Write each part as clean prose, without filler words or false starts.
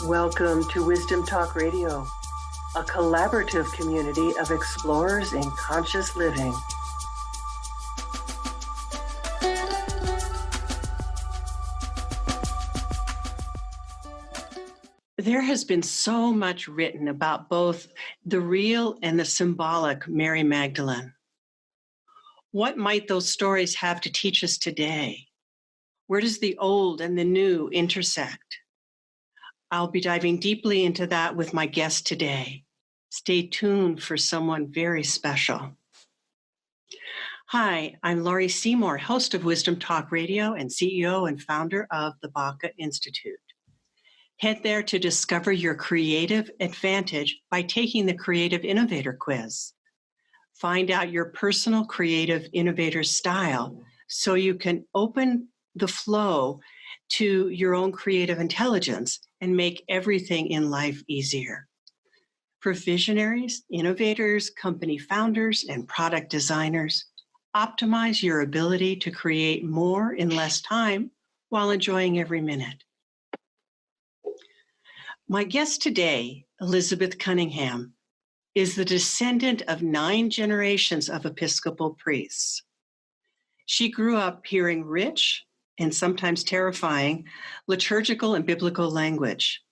Welcome to Wisdom Talk Radio, a collaborative community of explorers in conscious living. There has been so much written about both the real and the symbolic Mary Magdalene. What might those stories have to teach us today? Where does the old and the new intersect? I'll be diving deeply into that with my guest today. Stay tuned for someone very special. Hi, I'm Laurie Seymour, host of Wisdom Talk Radio and CEO and founder of the Baca Institute. Head there to discover your creative advantage by taking the Creative Innovator Quiz. Find out your personal creative innovator style so you can open the flow to your own creative intelligence and make everything in life easier. For visionaries, innovators, company founders, and product designers, optimize your ability to create more in less time while enjoying every minute. My guest today, Elizabeth Cunningham, is the descendant of 9 generations of Episcopal priests. She grew up hearing rich and sometimes terrifying liturgical and biblical language.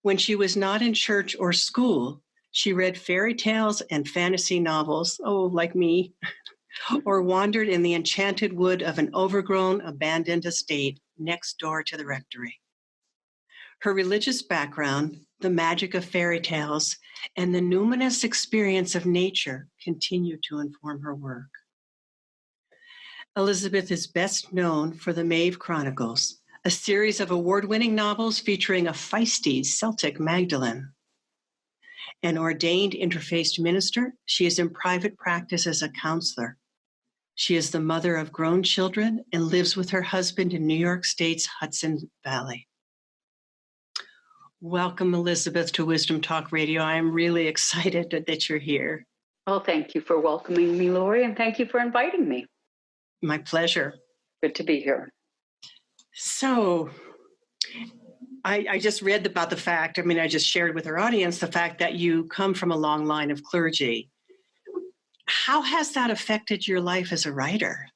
When she was not in church or school, she read fairy tales and fantasy novels, like me, or wandered in the enchanted wood of an overgrown, abandoned estate next door to the rectory. Her religious background, the magic of fairy tales, and the numinous experience of nature continue to inform her work. Elizabeth is best known for the Maeve Chronicles, a series of award-winning novels featuring a feisty Celtic Magdalene. An ordained interfaith minister, she is in private practice as a counselor. She is the mother of grown children and lives with her husband in New York State's Hudson Valley. Welcome, Elizabeth, to Wisdom Talk Radio. I am really excited that you're here. Well, thank you for welcoming me, Laurie, and thank you for inviting me. My pleasure. Good to be here. So, I just read about the fact, I just shared with our audience the fact that you come from a long line of clergy. How has that affected your life as a writer?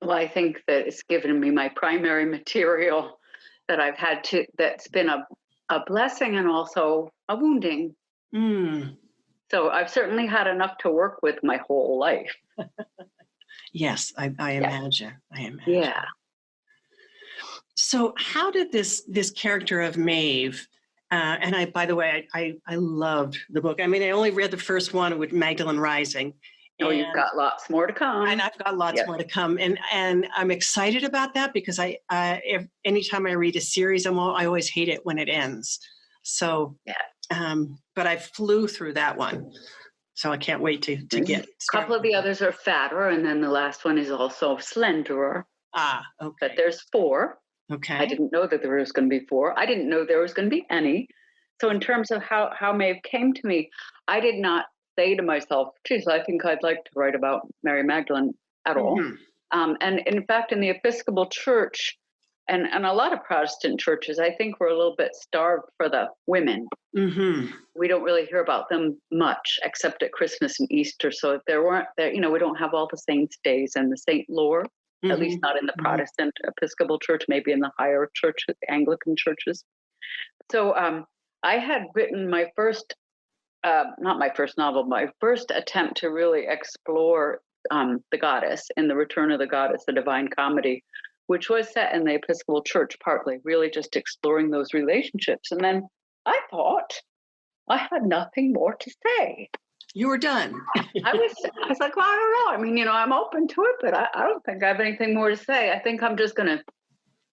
Well, I think that it's given me my primary material that I've had to, that's been a blessing and also a wounding. So I've certainly had enough to work with my whole life. Yes, I imagine. Yeah. So how did this character of Maeve, and I, by the way, I loved the book. I only read the first one with Magdalene Rising. You've got lots more to come. And I've got lots more to come. And I'm excited about that because anytime I read a series, I always hate it when it ends. So, but I flew through that one. So I can't wait to get started. A couple of the others are fatter, and then the last one is also slenderer. Okay. But there's 4. Okay. I didn't know that there was going to be 4. I didn't know there was going to be any. So in terms of how Maeve came to me, I did not say to myself, geez, I think I'd like to write about Mary Magdalene at all. And in fact, in the Episcopal Church and a lot of Protestant churches, I think we're a little bit starved for the women. We don't really hear about them much, except at Christmas and Easter. So if there weren't there, we don't have all the saints' days and the saint lore, at least not in the Protestant Episcopal Church, maybe in the higher churches, Anglican churches. So I had written my first, not my first novel, my first attempt to really explore the goddess in The Return of the Goddess, the Divine Comedy, which was set in the Episcopal Church partly, really just exploring those relationships. And then I thought I had nothing more to say. You were done. I was like, well, I don't know. I'm open to it, but I don't think I have anything more to say. I think I'm just going to,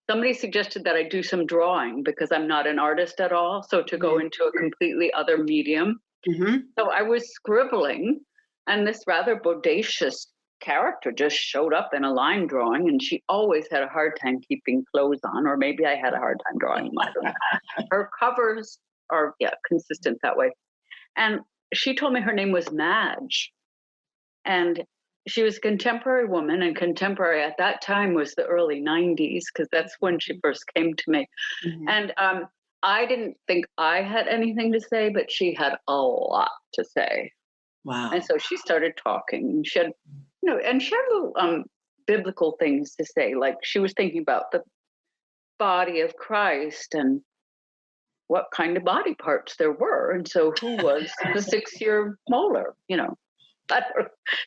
somebody suggested that I do some drawing because I'm not an artist at all. So to go into a completely other medium. So I was scribbling, and this rather bodacious character just showed up in a line drawing, and she always had a hard time keeping clothes on, or maybe I had a hard time drawing them. I don't know. Her covers are consistent that way. And she told me her name was Madge, and she was a contemporary woman, and contemporary at that time was the early 90s, because that's when she first came to me. And I didn't think I had anything to say, but she had a lot to say. And Wow. so she started talking, and she had, and she had little biblical things to say. Like she was thinking about the body of Christ and what kind of body parts there were. And so who was the 6-year molar,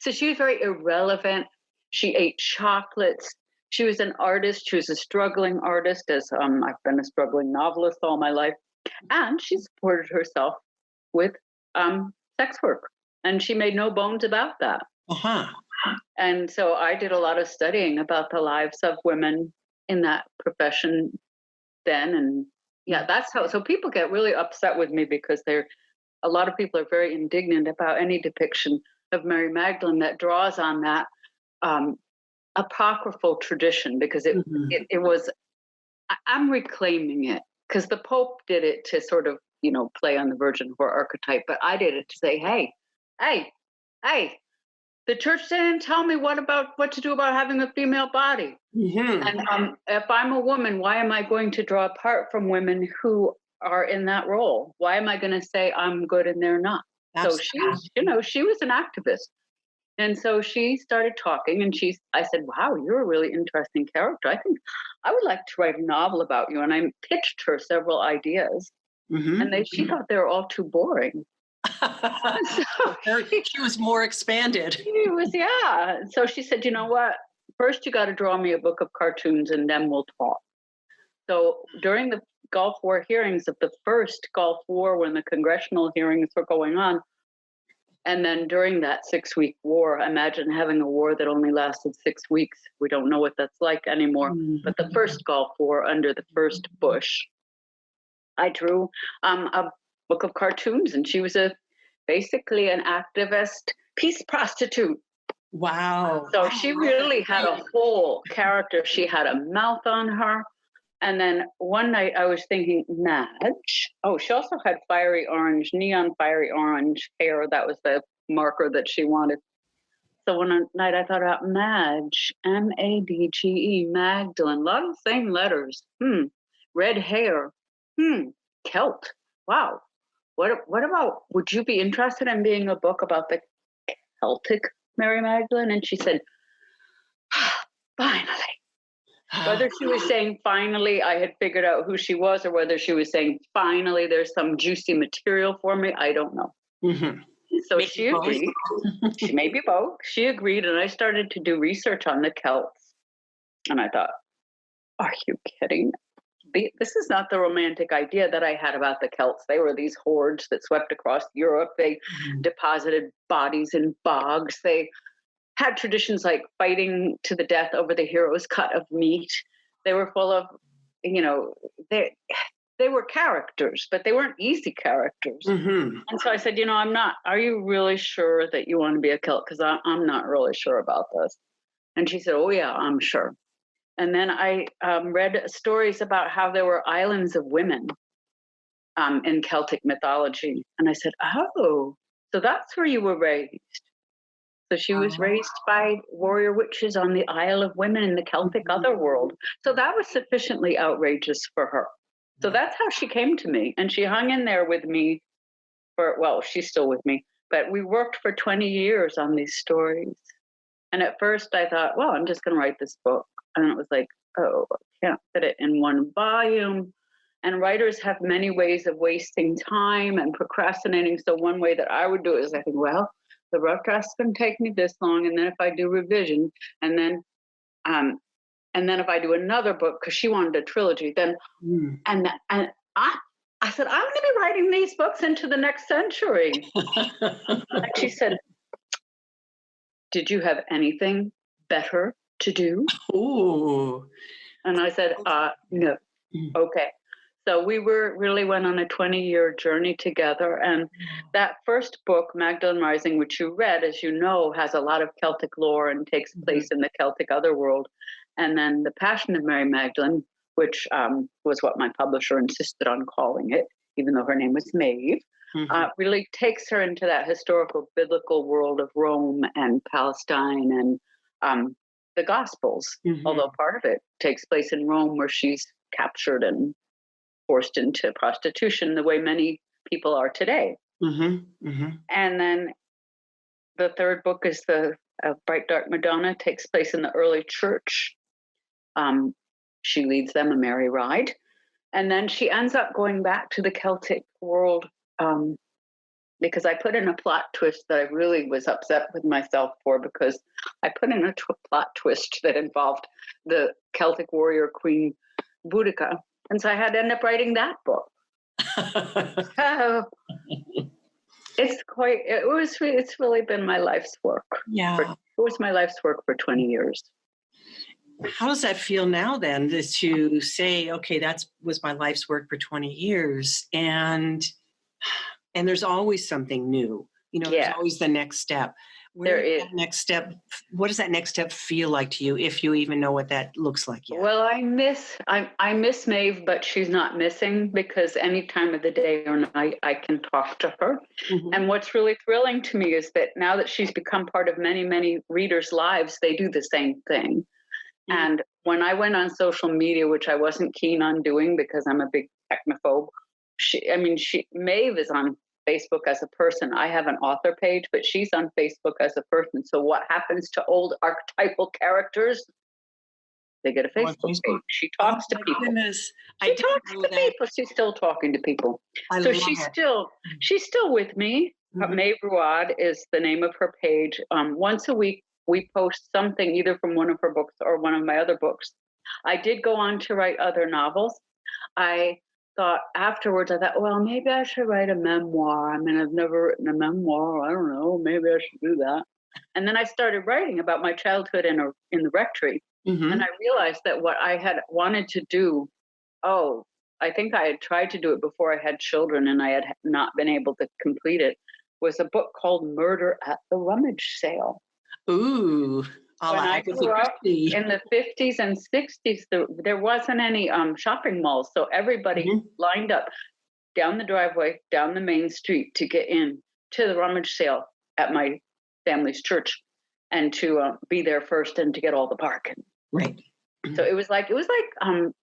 So she was very irrelevant. She ate chocolates. She was an artist. She was a struggling artist, as I've been a struggling novelist all my life. And she supported herself with sex work. And she made no bones about that. Uh-huh. And so I did a lot of studying about the lives of women in that profession then. And yeah, that's how, so people get really upset with me because a lot of people are very indignant about any depiction of Mary Magdalene that draws on that apocryphal tradition, because it was, I'm reclaiming it because the Pope did it to sort of, play on the Virgin Whore archetype, but I did it to say, hey, the church didn't tell me what to do about having a female body. And if I'm a woman, why am I going to draw apart from women who are in that role? Why am I going to say I'm good and they're not? Absolutely. So she was an activist. And so she started talking, and I said, wow, you're a really interesting character. I think I would like to write a novel about you. And I pitched her several ideas, and she thought they were all too boring. So she was more expanded. She was, yeah. So she said, you know what? First, you got to draw me a book of cartoons, and then we'll talk. So during the Gulf War hearings of the first Gulf War, when the congressional hearings were going on, and then during that 6-week war, imagine having a war that only lasted 6 weeks. We don't know what that's like anymore. But the first Gulf War under the first Bush, I drew a book of cartoons, and she was basically an activist peace prostitute. Wow. So she really had a whole character. She had a mouth on her. And then one night I was thinking, Madge. Oh, she also had neon fiery orange hair. That was the marker that she wanted. So one night I thought about Madge, Madge, Magdalene. A lot of the same letters. Red hair. Celt. Wow. What about, would you be interested in being a book about the Celtic Mary Magdalene? And she said, finally. Whether she was saying finally I had figured out who she was, or whether she was saying finally there's some juicy material for me, I don't know. So maybe she agreed. She may be both. She agreed, and I started to do research on the Celts. And I thought, are you kidding? This is not the romantic idea that I had about the Celts. They were these hordes that swept across Europe. They deposited bodies in bogs. They had traditions like fighting to the death over the hero's cut of meat. They were full of, they were characters, but they weren't easy characters. And so I said, are you really sure that you want to be a Celt? Because I'm not really sure about this. And she said, oh yeah, I'm sure. And then I read stories about how there were islands of women in Celtic mythology. And I said, oh, so that's where you were raised. So she was raised by warrior witches on the Isle of Women in the Celtic otherworld. So that was sufficiently outrageous for her. So that's how she came to me. And she hung in there with me she's still with me. But we worked for 20 years on these stories. And at first I thought, well, I'm just going to write this book. And it was like, oh, I can't fit it in one volume. And writers have many ways of wasting time and procrastinating. So one way that I would do it is I think, well, the rough draft's going to take me this long. And then if I do revision, and then if I do another book, because she wanted a trilogy, then, and I said, I'm going to be writing these books into the next century. And she said, did you have anything better to do? Ooh. And I said, no. Okay. So we went on a 20-year journey together. And that first book, Magdalene Rising, which you read, as you know, has a lot of Celtic lore and takes place in the Celtic otherworld. And then The Passion of Mary Magdalene, which was what my publisher insisted on calling it, even though her name was Maeve, really takes her into that historical biblical world of Rome and Palestine and the Gospels, although part of it takes place in Rome where she's captured and forced into prostitution the way many people are today. Mm-hmm. Mm-hmm. And then the third book is the Bright Dark Madonna, takes place in the early church. She leads them a merry ride. And then she ends up going back to the Celtic world because I put in a plot twist that I really was upset with myself for, because I put in a plot twist that involved the Celtic warrior queen Boudica. And so I had to end up writing that book. So it's really been my life's work. Yeah. It was my life's work for 20 years. How does that feel now then, to say, okay, that was my life's work for 20 years and there's always something new, there's always the next step. There is. That next step, what does that next step feel like to you, if you even know what that looks like yet? Well, I miss Maeve, but she's not missing, because any time of the day or night I can talk to her. Mm-hmm. And what's really thrilling to me is that now that she's become part of many, many readers' lives, they do the same thing. Mm-hmm. And when I went on social media, which I wasn't keen on doing because I'm a big technophobe, Maeve is on Facebook as a person. I have an author page, but she's on Facebook as a person. So what happens to old archetypal characters? They get a Facebook page. She talks to people. Goodness. She talks to people. She's still talking to people. So she's still with me. Mm-hmm. Maeve Ruad is the name of her page. Once a week, we post something either from one of her books or one of my other books. I did go on to write other novels. I thought afterwards, well, maybe I should write a memoir. I mean, I've never written a memoir. I don't know. Maybe I should do that. And then I started writing about my childhood in the rectory. Mm-hmm. And I realized that what I had wanted to do, I think I had tried to do it before I had children and I had not been able to complete it, was a book called Murder at the Rummage Sale. Ooh. When I grew up in the 50s and 60s, there wasn't any shopping malls. So everybody mm-hmm. lined up down the driveway, down the main street to get in to the rummage sale at my family's church and to be there first and to get all the parking. Right. So it was like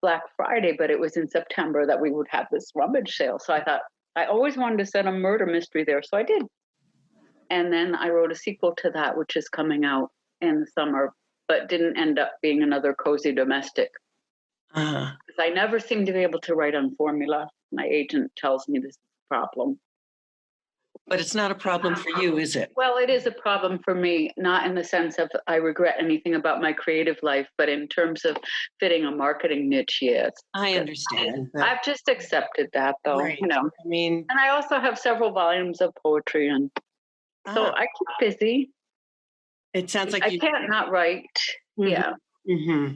Black Friday, but it was in September that we would have this rummage sale. So I thought I always wanted to set a murder mystery there. So I did. And then I wrote a sequel to that, which is coming out in the summer, but didn't end up being another cozy domestic. Because I never seem to be able to write on formula. My agent tells me this is a problem. But it's not a problem for you, is it? Well, it is a problem for me, not in the sense of I regret anything about my creative life, but in terms of fitting a marketing niche, yes. I understand. I've just accepted that, though. Right. And I also have several volumes of poetry, and so I keep busy. It sounds like I can't not write. Mm-hmm. Yeah. Mm-hmm.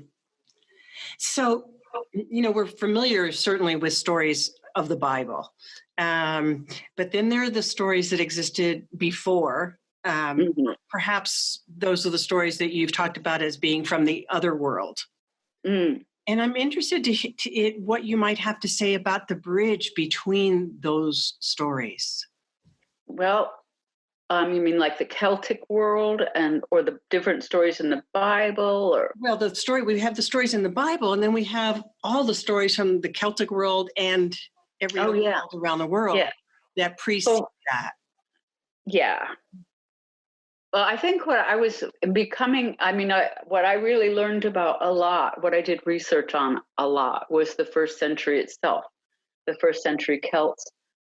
So, we're familiar certainly with stories of the Bible, but then there are the stories that existed before. Mm-hmm. Perhaps those are the stories that you've talked about as being from the other world. Mm. And I'm interested to what you might have to say about the bridge between those stories. Well, you mean like the Celtic world or the different stories in the Bible? Or well, we have the stories in the Bible, and then we have all the stories from the Celtic world and every other world around the world that precede that. Yeah. Well, I think what I was becoming, what I really learned about a lot, what I did research on a lot, was the first century itself. The first century Celts,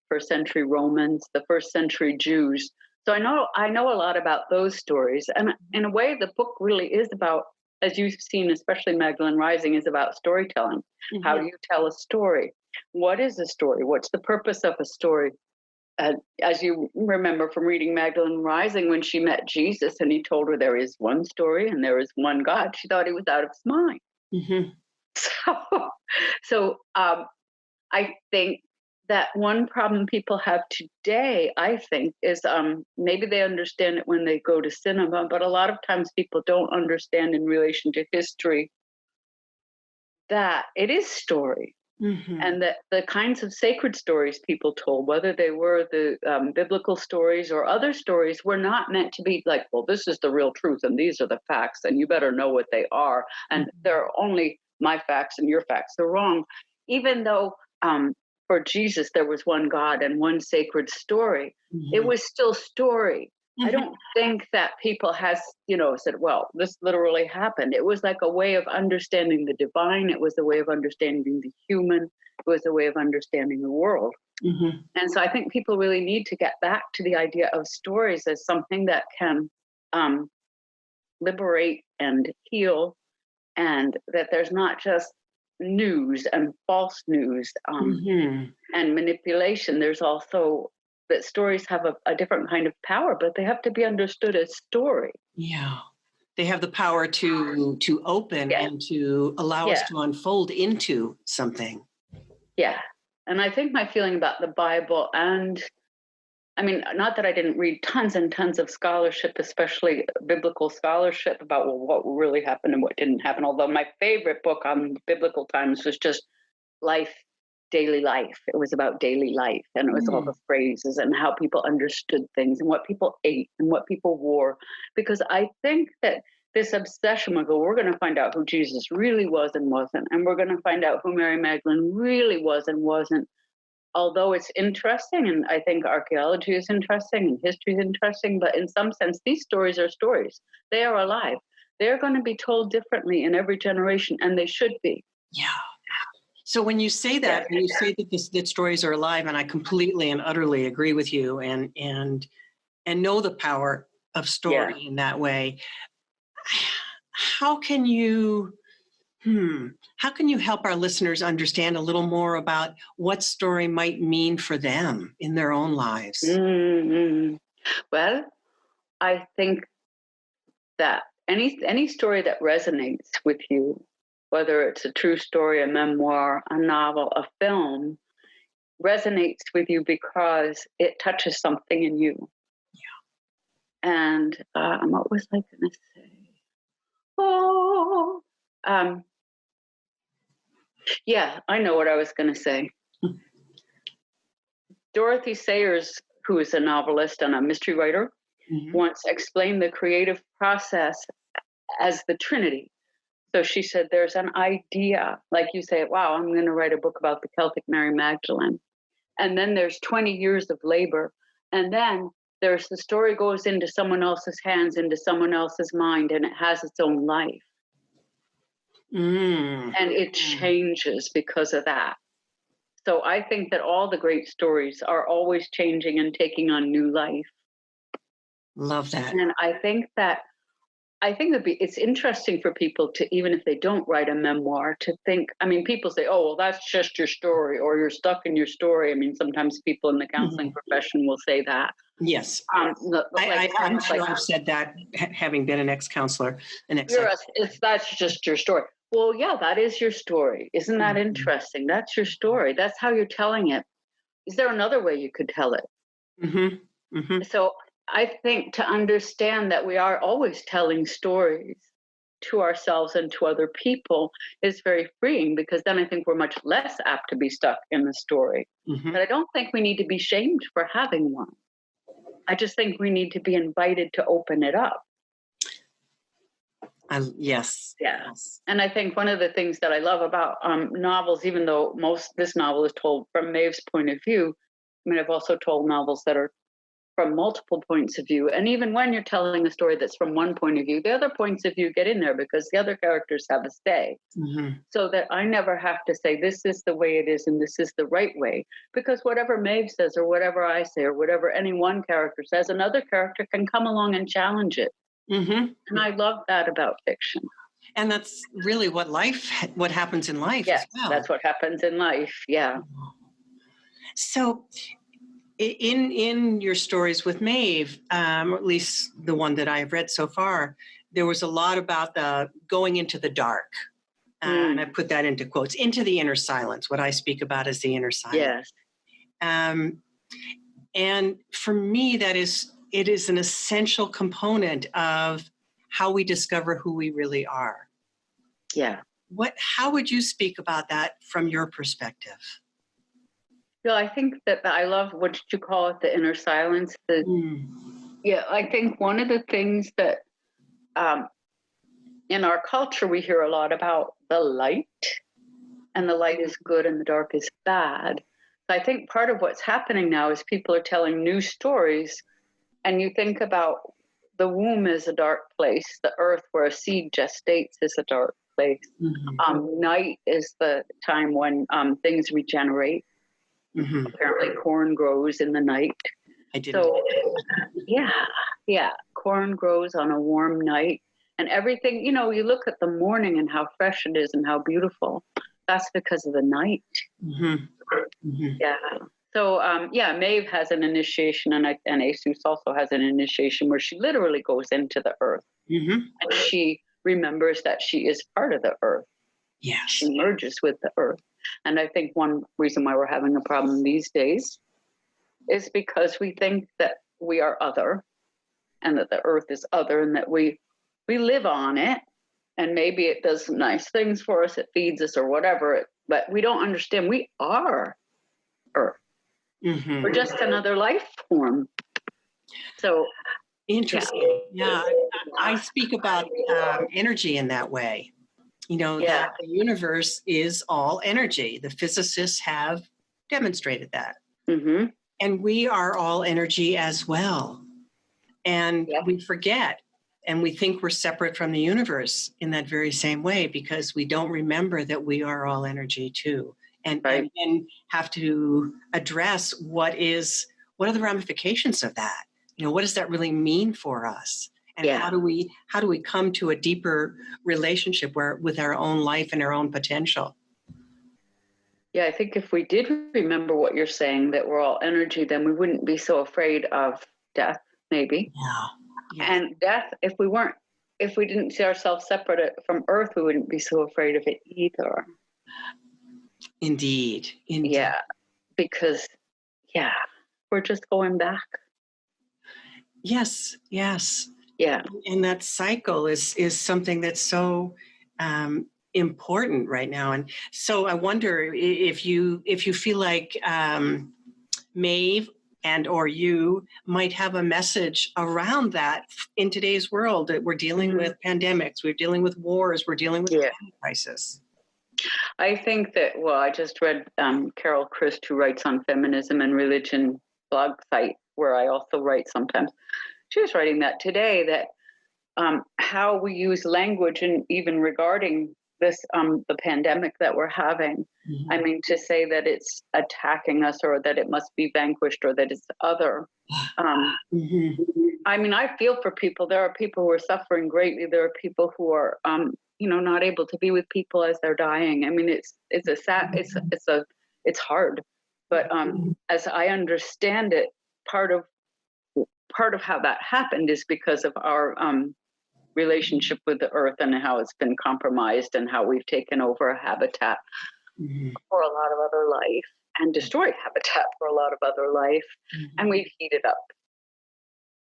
first century Romans, the first century Jews. So I know a lot about those stories. And in a way, the book really is about, as you've seen, especially Magdalene Rising, is about storytelling. Mm-hmm. How do you tell a story? What is a story? What's the purpose of a story? As you remember from reading Magdalene Rising, when she met Jesus and he told her there is one story and there is one God, she thought he was out of his mind. Mm-hmm. So I think that one problem people have today, I think, is maybe they understand it when they go to cinema, but a lot of times people don't understand in relation to history that it is story. Mm-hmm. And that the kinds of sacred stories people told, whether they were the biblical stories or other stories, were not meant to be like, well, this is the real truth and these are the facts and you better know what they are. And they're only my facts and your facts. They're wrong. Even though for Jesus, there was one God and one sacred story. It Mhm. was still story. I Mhm. don't think that people has, said, well, this literally happened. It was like a way of understanding the divine. It was a way of understanding the human. It was a way of understanding the world. Mhm. And so I think people really need to get back to the idea of stories as something that can liberate and heal, and that there's not just news and false news Mhm. and manipulation. There's also that stories have a different kind of power, but they have to be understood as story. Yeah. They have the power to open Yeah, and to allow us yeah, to unfold into something. yeah. And I think my feeling about the Bible, and I mean, not that I didn't read tons and tons of scholarship, especially biblical scholarship about, well, what really happened and what didn't happen. Although my favorite book on biblical times was just life, daily life. It was about daily life, and it was all Mm. the phrases and how people understood things and what people ate and what people wore. Because I think that this obsession with, we're going to find out who Jesus really was and wasn't, and we're going to find out who Mary Magdalene really was and wasn't. Although it's interesting, and I think archaeology is interesting and history is interesting, but in some sense, these stories are stories. They are alive. They're going to be told differently in every generation, and they should be. Yeah. So when you say Yeah. that, and you say that stories are alive, and I completely and utterly agree with you, and know the power of Yeah. story in that way, how can you how can you help our listeners understand a little more about what story might mean for them in their own lives? Mm-hmm. Well, I think that any story that resonates with you, whether it's a true story, a memoir, a novel, a film, resonates with you because it touches something in you. And what was I going to say? Oh, um, yeah, I know what I was going to say. Dorothy Sayers, who is a novelist and a mystery writer, Mhm. once explained the creative process as the Trinity. So she said, there's an idea, like you say, wow, I'm going to write a book about the Celtic Mary Magdalene. And then there's 20 years of labor. And then there's the story goes into someone else's hands, into someone else's mind, and it has its own life. Mm. And it changes because of that. So I think that all the great stories are always changing and taking on new life. Love that. And I think it's interesting for people to, even if they don't write a memoir, to think. I mean, people say, "Oh, well, that's just your story," or "You're stuck in your story." I mean, sometimes people in the counseling Mhm. profession will say that. Yes. I'm sure I've said that, having been an ex-counselor, an ex. That's just your story. Well, yeah, that is your story. Isn't that Mhm. interesting? That's your story. That's how you're telling it. Is there another way you could tell it? Mhm. Mhm. So I think to understand that we are always telling stories to ourselves and to other people is very freeing, because then I think we're much less apt to be stuck in the story. Mhm. But I don't think we need to be shamed for having one. I just think we need to be invited to open it up. Yes. Yeah. Yes. And I think one of the things that I love about novels, even though this novel is told from Maeve's point of view, I mean, I've also told novels that are from multiple points of view. And even when you're telling a story that's from one point of view, the other points of view get in there because the other characters have a say. Mhm. So that I never have to say, this is the way it is and this is the right way. Because whatever Maeve says or whatever I say or whatever any one character says, another character can come along and challenge it. Mhm. And I love that about fiction. And that's really what happens in life Yes, as well. that's what happens in life. Yeah. So, in your stories with Maeve, or at least the one that I've read so far, there was a lot about the going into the dark, and I Mm, put that into quotes, into the inner silence. What I speak about is the inner silence. yes. Um, and for me, it is an essential component of how we discover who we really are. Yeah. How would you speak about that from your perspective? So I think that I love, what did you call it? The inner silence. Mm. Yeah, I think one of the things that um, in our culture we hear a lot about the light and the light is good and the dark is bad. I think part of what's happening now is people are telling new stories, and you think about the womb is a dark place, the earth where a seed gestates is a dark place. Night is the time when things regenerate. Apparently corn grows in the night. I didn't. So yeah, corn grows on a warm night, and everything, you know, you look at the morning and how fresh it is and how beautiful. That's because of the night. Yeah. So, Maeve has an initiation, and Jesus also has an initiation where she literally goes into the earth, and she remembers that she is part of the earth. Yes. She merges with the earth. And I think one reason why we're having a problem these days is because we think that we are other, and that the earth is other, and that we live on it, and maybe it does some nice things for us, it feeds us or whatever, but we don't understand we are earth. We're just another life form. So interesting. Yeah, I speak about energy in that way. You know, that the universe is all energy. The physicists have demonstrated that. And we are all energy as well. And we forget, and we think we're separate from the universe in that very same way, because we don't remember that we are all energy too. And then have to address what are the ramifications of that? You know, what does that really mean for us? And how do we come to a deeper relationship with our own life and our own potential? Yeah, I think if we did remember what you're saying, that we're all energy, then we wouldn't be so afraid of death, maybe. And death, if we didn't see ourselves separate from earth, we wouldn't be so afraid of it either. Indeed. Yeah, because we're just going back. Yes. Yeah. And that cycle is something that's so important right now. And so I wonder if you feel like Maeve and or you might have a message around that in today's world, that we're dealing with pandemics, we're dealing with wars, we're dealing with crisis. I think that, I just read Carol Christ, who writes on feminism and religion blog site, where I also write sometimes. She was writing that today, that how we use language, and even regarding this, the pandemic that we're having, I mean, to say that it's attacking us, or that it must be vanquished, or that it's other. I mean, I feel for people. There are people who are suffering greatly. There are people who are, not able to be with people as they're dying. I mean, it's hard. But as I understand it, part of how that happened is because of our relationship with the earth, and how it's been compromised, and how we've taken over a habitat for a lot of other life, and destroyed habitat for a lot of other life, and we've heated up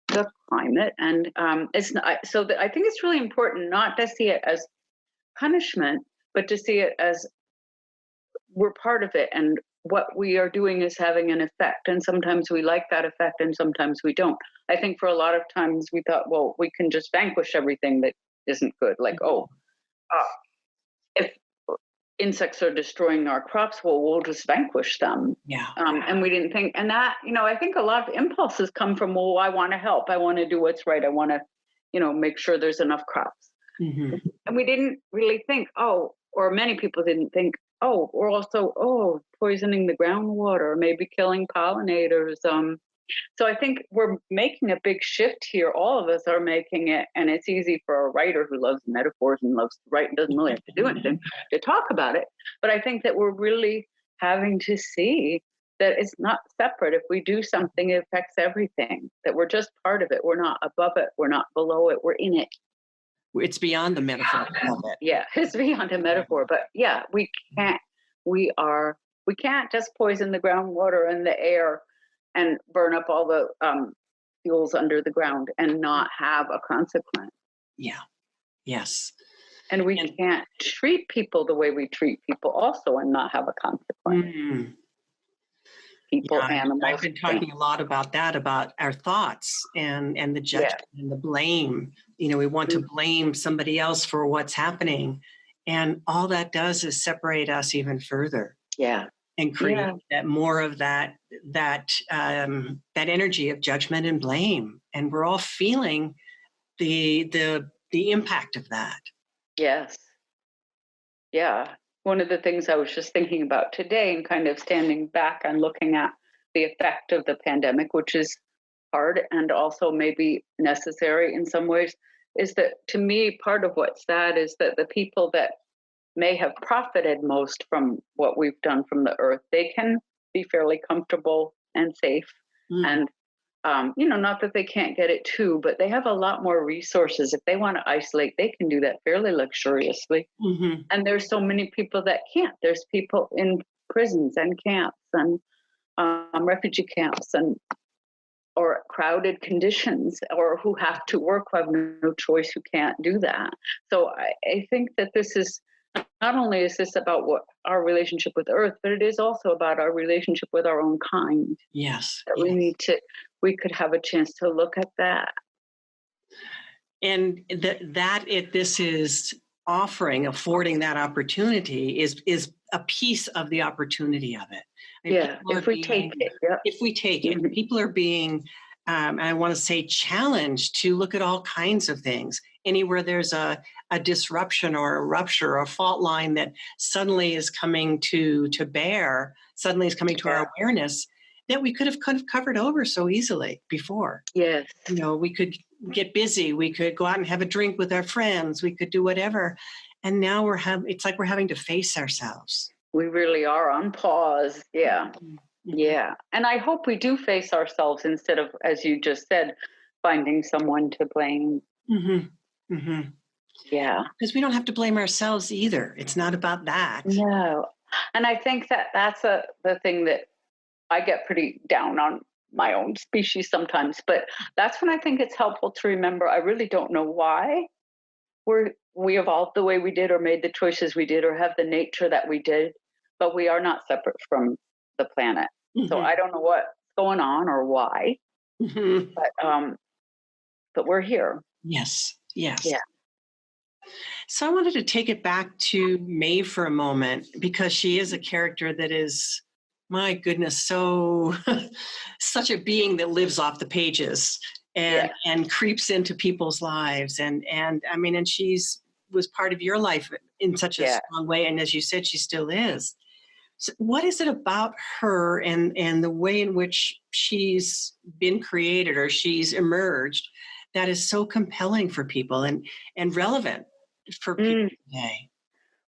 the climate. And it's not, so that I think it's really important not to see it as punishment, but to see it as we're part of it, and what we are doing is having an effect. And sometimes we like that effect, and sometimes we don't. I think for a lot of times we thought, well, we can just vanquish everything that isn't good. Like, if insects are destroying our crops, well, we'll just vanquish them. And we didn't think, and that, I think a lot of impulses come from, well, I want to help. I want to do what's right. I want to, make sure there's enough crops. And we didn't really think, or many people didn't think, we're also, poisoning the groundwater, maybe killing pollinators. So I think we're making a big shift here. All of us are making it, and it's easy for a writer who loves metaphors and loves to write and doesn't really have to do anything to talk about it. But I think that we're really having to see that it's not separate. If we do something, it affects everything, that we're just part of it. We're not above it. We're not below it. We're in it. It's beyond the metaphor of it. Yeah, it's beyond a metaphor. But we can't just poison the groundwater and the air and burn up all the fuels under the ground and not have a consequence. Yes. And we can't treat people the way we treat people also and not have a consequence. People, animals. I've been talking a lot about that, about our thoughts and the judgment and the blame. We want to blame somebody else for what's happening. And all that does is separate us even further. Yeah. And create that more of that energy of judgment and blame. And we're all feeling the impact of that. Yes. Yeah. One of the things I was just thinking about today and kind of standing back and looking at the effect of the pandemic, which is hard and also maybe necessary in some ways, is that to me, part of what's sad is that the people that may have profited most from what we've done from the earth, they can be fairly comfortable and safe. And, not that they can't get it too, but they have a lot more resources. If they want to isolate, they can do that fairly luxuriously. Mm-hmm. And there's so many people that can't. There's people in prisons and camps and refugee camps or crowded conditions, or who have to work, who have no choice, who can't do that. So I think that this is, not only is this about what our relationship with Earth, but it is also about our relationship with our own kind. Yes. That we could have a chance to look at that. And this is affording that opportunity is a piece of the opportunity of it. If we take it. If we take it, people are being, I want to say, challenged to look at all kinds of things. Anywhere there's a disruption or a rupture or a fault line that suddenly is coming to bear, suddenly is coming to our awareness, that we could have kind of covered over so easily before. Yes. We could get busy. We could go out and have a drink with our friends. We could do whatever. And now it's like we're having to face ourselves. We really are on pause. Yeah. Mm-hmm. Yeah. And I hope we do face ourselves instead of, as you just said, finding someone to blame. Mm-hmm. Mm-hmm. Yeah. Because we don't have to blame ourselves either. It's not about that. No. And I think that's the thing that I get pretty down on my own species sometimes. But that's when I think it's helpful to remember I really don't know why we evolved the way we did, or made the choices we did, or have the nature that we did, but we are not separate from the planet. Mm-hmm. So I don't know what's going on or why, but we're here. Yes. Yes. Yeah. So I wanted to take it back to Maeve for a moment, because she is a character that is, my goodness, so such a being that lives off the pages and creeps into people's lives. And I mean, and was part of your life in such a strong way. And as you said, she still is. So what is it about her and the way in which she's been created or she's emerged that is so compelling for people and relevant for people today?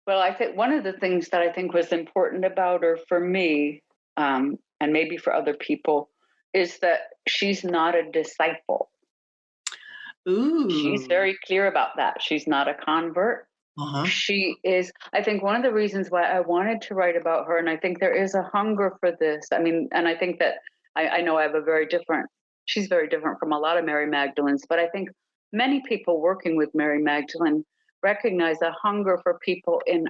Well, I think one of the things that I think was important about her for me, and maybe for other people, is that she's not a disciple. Ooh. She's very clear about that. She's not a convert. Uh-huh. She is, I think, one of the reasons why I wanted to write about her, and I think there is a hunger for this. I mean, and I think that I know I have she's very different from a lot of Mary Magdalenes, but I think many people working with Mary Magdalene recognize a hunger for people in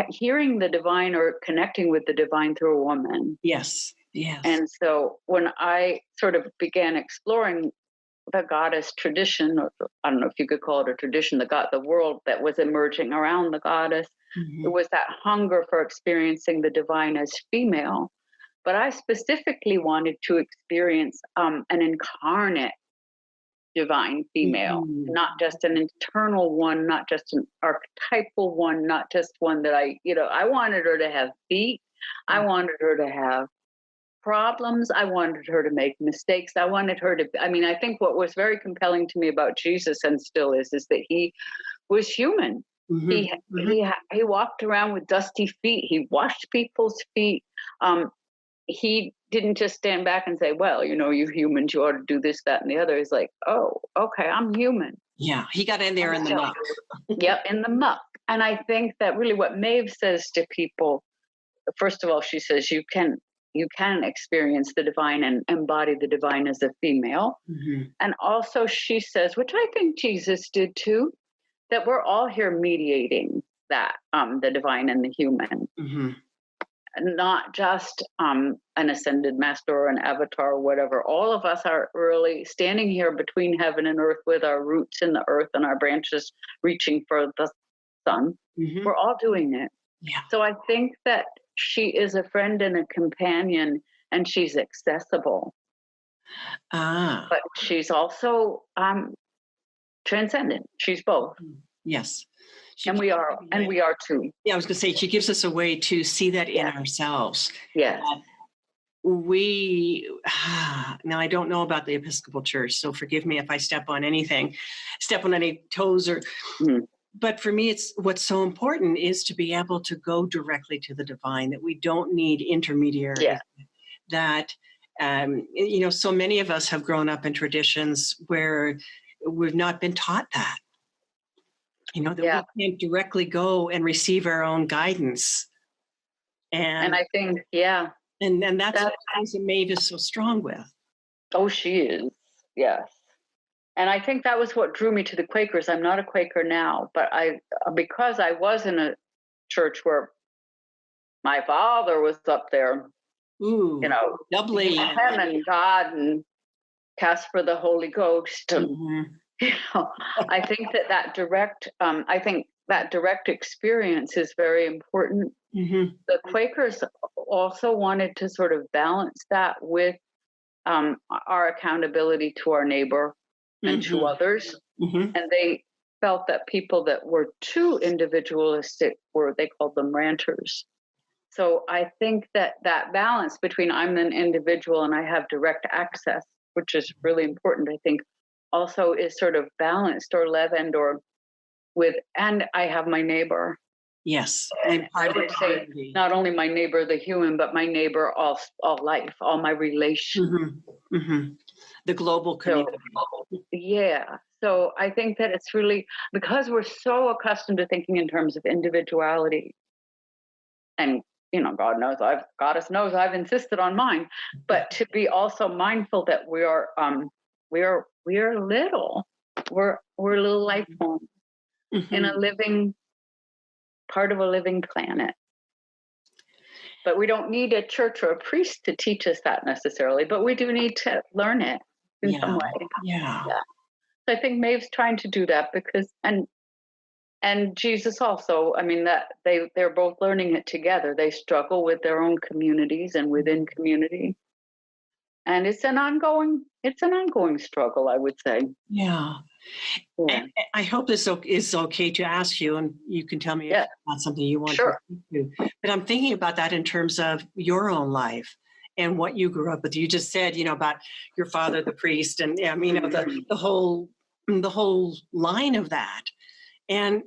hearing the divine or connecting with the divine through a woman. Yes, yes. And so when I sort of began exploring the goddess tradition, or I don't know if you could call it a tradition, the world that was emerging around the goddess, it was that hunger for experiencing the divine as female. But I specifically wanted to experience an incarnate divine female, not just an internal one, not just an archetypal one, not just one that I wanted her to have feet. I wanted her to have problems. I wanted her to make mistakes. I wanted her to, I think what was very compelling to me about Jesus, and still is that he was human. He walked around with dusty feet. He washed people's feet. He didn't just stand back and say, well, you humans, you ought to do this, that, and the other. He's like, oh, okay, I'm human. Yeah, he got in there in the muck. Yep, in the muck. And I think that really what Maeve says to people, first of all, she says you can experience the divine and embody the divine as a female. And also she says, which I think Jesus did too, that we're all here mediating that, the divine and the human. Not just an ascended master or an avatar or whatever. All of us are really standing here between heaven and earth with our roots in the earth and our branches reaching for son. Mhm. We're all doing it. Yeah. So I think that she is a friend and a companion, and she's accessible, Ah. but she's also transcendent. She's both, Yes. She and gives we us are, a way. too. Yeah, I was going to say she gives us a way to see that in Yeah. ourselves. Yes. We now I don't know about the Episcopal Church, so forgive me if I step on any toes or. Mhm. But for me, it's what's so important is to be able to go directly to the divine. That we don't need intermediaries. Yeah. That so many of us have grown up in traditions where we've not been taught that. That Yeah. we can't directly go and receive our own guidance. And I think, And that's what things that Maeve is so strong with. oh, she is. Yes. And I think that was what drew me to the Quakers. I'm not a Quaker now, but because I was in a church where my father was up there, Ooh, doubly. him and God and Casper the Holy Ghost. And, Mhm. I think that direct experience is very important. Mhm. The Quakers also wanted to sort of balance that with our accountability to our neighbor and to Mhm. others. Mhm. And they felt that people that were too individualistic they called them ranters. So I think that balance between I'm an individual and I have direct access, which is really important, I think, also is sort of balanced or leavened and I have my neighbor. Yes, and I would say not only my neighbor, the human, but my neighbor, all life, all my relations. Mm-hmm. Mm-hmm. The global community. Yeah. So I think that it's really because we're so accustomed to thinking in terms of individuality, and Goddess knows I've insisted on mine, but to be also mindful that we are little, we're little life forms in a living part of a living planet. But we don't need a church or a priest to teach us that necessarily, but we do need to learn it in some way. Yeah. So I think Maeve's trying to do that because, and Jesus also, I mean, that they're both learning it together. They struggle with their own communities and within community. And it's an ongoing struggle, I would say. Yeah. Yeah. And I hope this is okay to ask you, and you can tell me if it's not something you want Sure. to do. But I'm thinking about that in terms of your own life and what you grew up with. You just said, about your father, the priest, and the whole line of that. And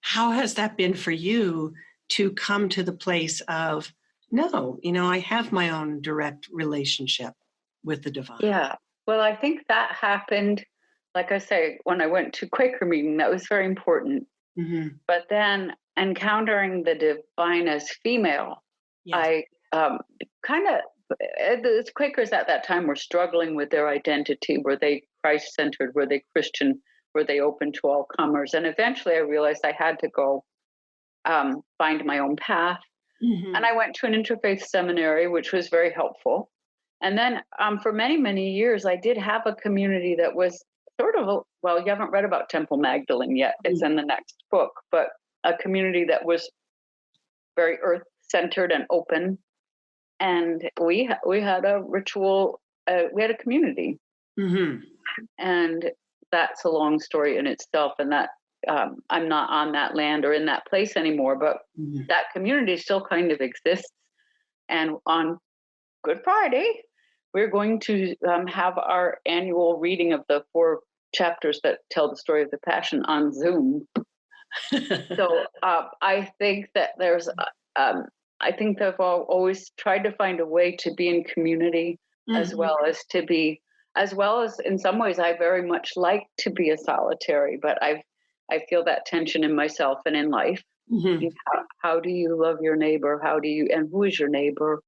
how has that been for you to come to the place of, no, I have my own direct relationship with the divine? Yeah. Well, I think that happened, like I say, when I went to Quaker meeting, that was very important. Mm-hmm. But then encountering the divine as female, Yes. I kind of, the Quakers at that time were struggling with their identity. Were they Christ-centered? Were they Christian? Were they open to all comers? And eventually I realized I had to go find my own path. Mm-hmm. And I went to an interfaith seminary, which was very helpful. And then for many, many years, I did have a community that was sort of, well, you haven't read about Temple Magdalene yet. It's in the next book, but a community that was very earth-centered and open. And we had a ritual, we had a community. Mm-hmm. And that's a long story in itself. And that I'm not on that land or in that place anymore, but that community still kind of exists. And on Good Friday, we're going to have our annual reading of the 4 chapters that tell the story of the Passion on Zoom. So I think that I think that I've always tried to find a way to be in community as well as in some ways I very much like to be a solitary, but I feel that tension in myself and in life. How do you love your neighbor? And who is your neighbor?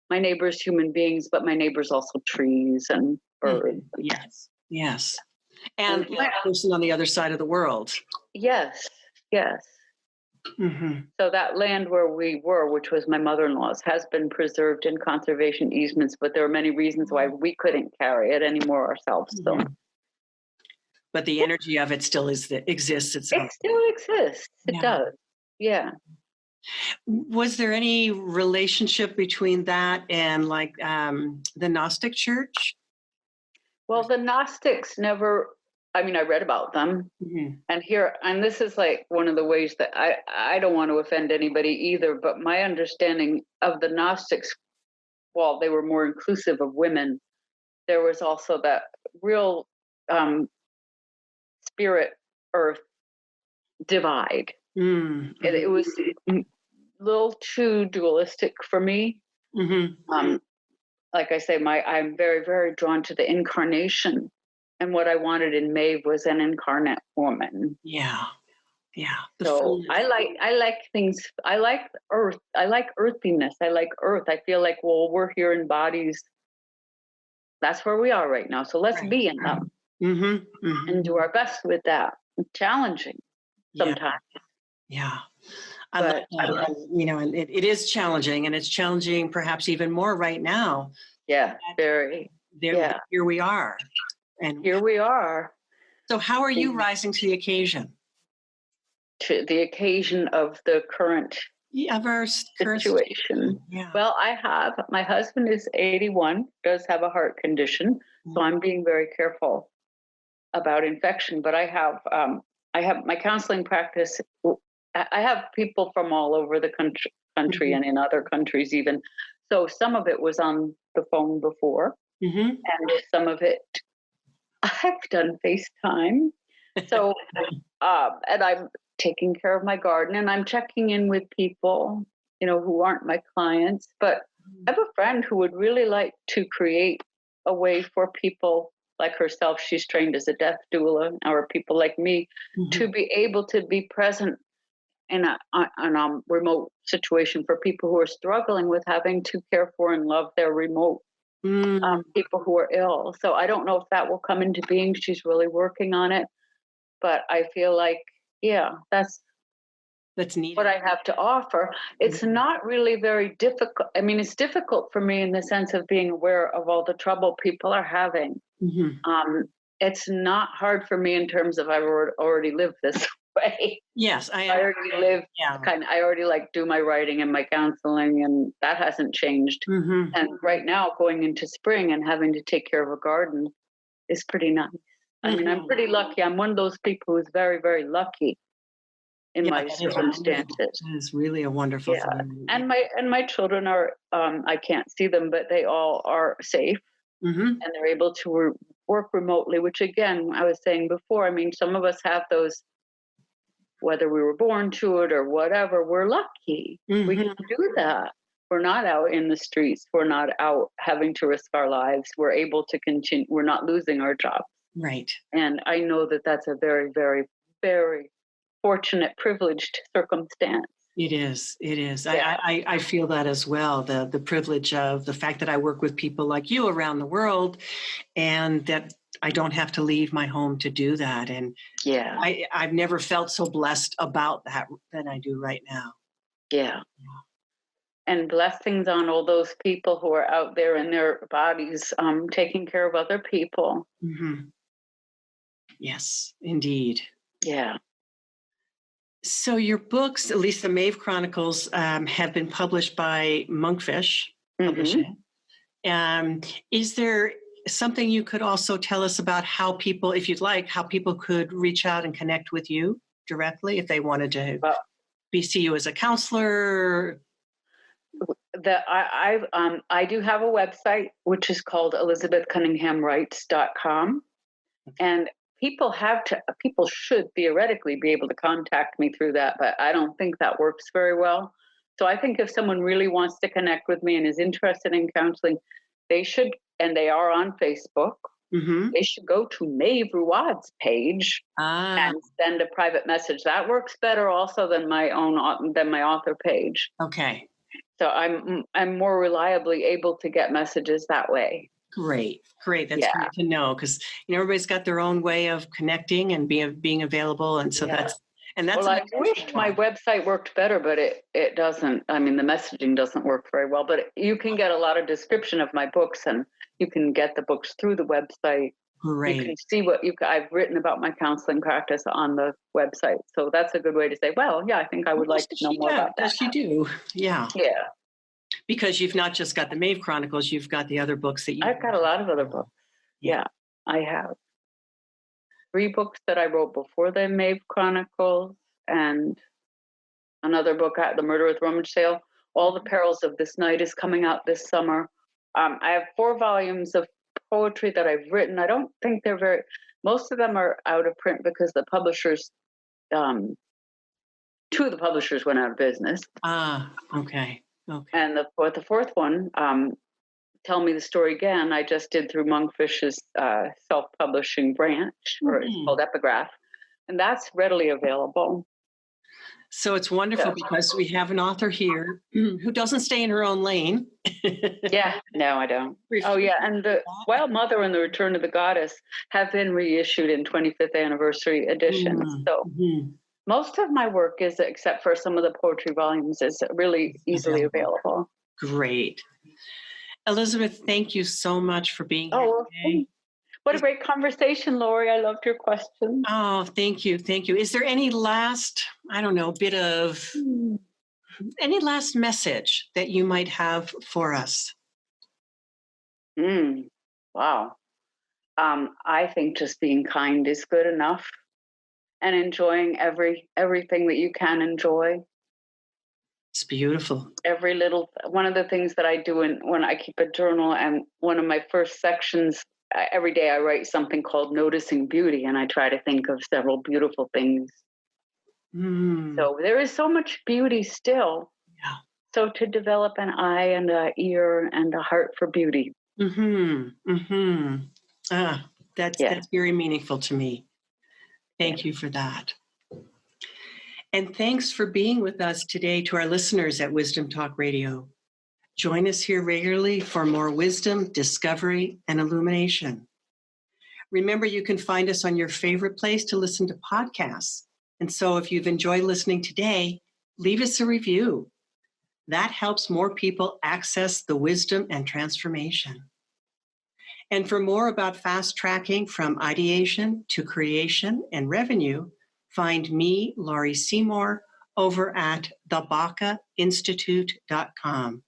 My neighbor's human beings, but my neighbor's also trees and birds. Yes. And that person on the other side of the world. Yes. Mm-hmm. So that land where we were, which was my mother-in-law's, has been preserved in conservation easements, but there are many reasons why we couldn't carry it anymore ourselves. So but the energy of it still exists. It still exists. It does. Yeah. Was there any relationship between that and like the Gnostic church? Well, the Gnostics never, I mean, I read about them. And this is like one of the ways that I don't want to offend anybody either, but my understanding of the Gnostics, while they were more inclusive of women, there was also that real spirit earth divide. It was a little too dualistic for me. Like I say, I'm very, very drawn to the incarnation, and what I wanted in Maeve was an incarnate woman. Yeah. So I like things. I like earth. I like earthiness. I like earth. I feel like, well, we're here in bodies. That's where we are right now. So let's be in them and do our best with that. It's challenging sometimes. Yeah. I love that. And it is challenging, and it's challenging perhaps even more right now. Yeah, very. Here we are. And here we are. So how are you rising to the occasion? To the occasion of the current situation. Yeah. Well, my husband is 81, does have a heart condition, so I'm being very careful about infection. But I have my counseling practice. I have people from all over the country and in other countries even. So some of it was on the phone before, and some of it I've done FaceTime. So, and I'm taking care of my garden, and I'm checking in with people, who aren't my clients. But I have a friend who would really like to create a way for people like herself. She's trained as a death doula, or people like me, to be able to be present in a remote situation for people who are struggling with having to care for and love their remote people who are ill. So I don't know if that will come into being. She's really working on it. But I feel like, that's neat. What I have to offer. It's not really very difficult. I mean, it's difficult for me in the sense of being aware of all the trouble people are having. It's not hard for me in terms of I've already lived this way. Yes, I already live. I already do my writing and my counseling, and that hasn't changed. And right now, going into spring and having to take care of a garden is pretty nice. I mean, I'm pretty lucky. I'm one of those people who's very, very lucky in my circumstances. It's really a wonderful thing. And my children are, I can't see them, but they all are safe, and they're able to work remotely, which again, I was saying before, I mean, some of us have those, whether we were born to it or whatever, we're lucky. We can do that. We're not out in the streets. We're not out having to risk our lives. We're able to continue. We're not losing our jobs. Right. And I know that that's a very, very, very fortunate, privileged circumstance. It is. Yeah. I feel that as well. The privilege of the fact that I work with people like you around the world, and that I don't have to leave my home to do that. And I've never felt so blessed about that than I do right now. Yeah. And blessings on all those people who are out there in their bodies, taking care of other people. Yes, indeed. Yeah. So your books, at least the Maeve Chronicles, have been published by Monkfish Publishing. Is there something you could also tell us about how people, if you'd like, how people could reach out and connect with you directly if they wanted to see you as a counselor? I do have a website, which is called elizabethcunninghamwrites.com. And people should theoretically be able to contact me through that, but I don't think that works very well. So I think if someone really wants to connect with me and is interested in counseling, they should, and they are on Facebook, they should go to Maeve Ruad's page and send a private message. That works better also than my author page. Okay. So I'm more reliably able to get messages that way. Great. That's great to know, because everybody's got their own way of connecting and being available, and so that's. Well, I wished my website worked better, but it doesn't. I mean, the messaging doesn't work very well. But you can get a lot of description of my books, and you can get the books through the website. Great. You can see I've written about my counseling practice on the website. So that's a good way to say, well, yeah, I think I would like to know more about that. Yes, you do. Yeah. Yeah. Because you've not just got the Maeve Chronicles, you've got the other books that I've got a lot of other books. Yeah, I have 3 books that I wrote before the Maeve Chronicles, and another book, The Murder with Rummage Sale. All the Perils of This Night is coming out this summer. I have 4 volumes of poetry that I've written. I don't think most of them are out of print because the publishers, 2 of the publishers went out of business. Okay. And the 4th one, Tell Me the Story Again, I just did through Monkfish's self-publishing branch, or it's called Epigraph, and that's readily available. So it's wonderful because we have an author here who doesn't stay in her own lane. Yeah, no, I don't. Oh, yeah, and the Wild Mother and the Return of the Goddess have been reissued in 25th anniversary editions. So most of my work is, except for some of the poetry volumes, is really easily available. Great. Elizabeth, thank you so much for being here today. What a great conversation, Lori. I loved your questions. Oh, thank you. Thank you. Is there any last, any last message that you might have for us? Wow. I think just being kind is good enough, and enjoying everything that you can enjoy. It's beautiful. One of the things that I do when I keep a journal, and one of my first sections, every day I write something called Noticing Beauty, and I try to think of several beautiful things. So there is so much beauty still. Yeah. So to develop an eye and an ear and a heart for beauty. That's very meaningful to me. Thank you for that. And thanks for being with us today to our listeners at Wisdom Talk Radio. Join us here regularly for more wisdom, discovery, and illumination. Remember, you can find us on your favorite place to listen to podcasts. And so if you've enjoyed listening today, leave us a review. That helps more people access the wisdom and transformation. And for more about fast tracking from ideation to creation and revenue, find me, Laurie Seymour, over at thebacainstitute.com.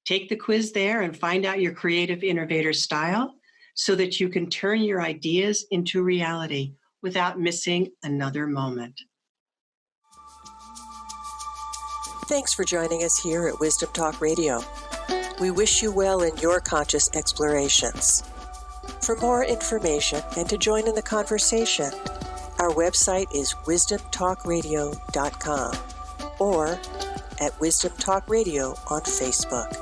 Take the quiz there and find out your creative innovator style so that you can turn your ideas into reality without missing another moment. Thanks for joining us here at Wisdom Talk Radio. We wish you well in your conscious explorations. For more information and to join in the conversation, our website is wisdomtalkradio.com or at Wisdom Talk Radio on Facebook.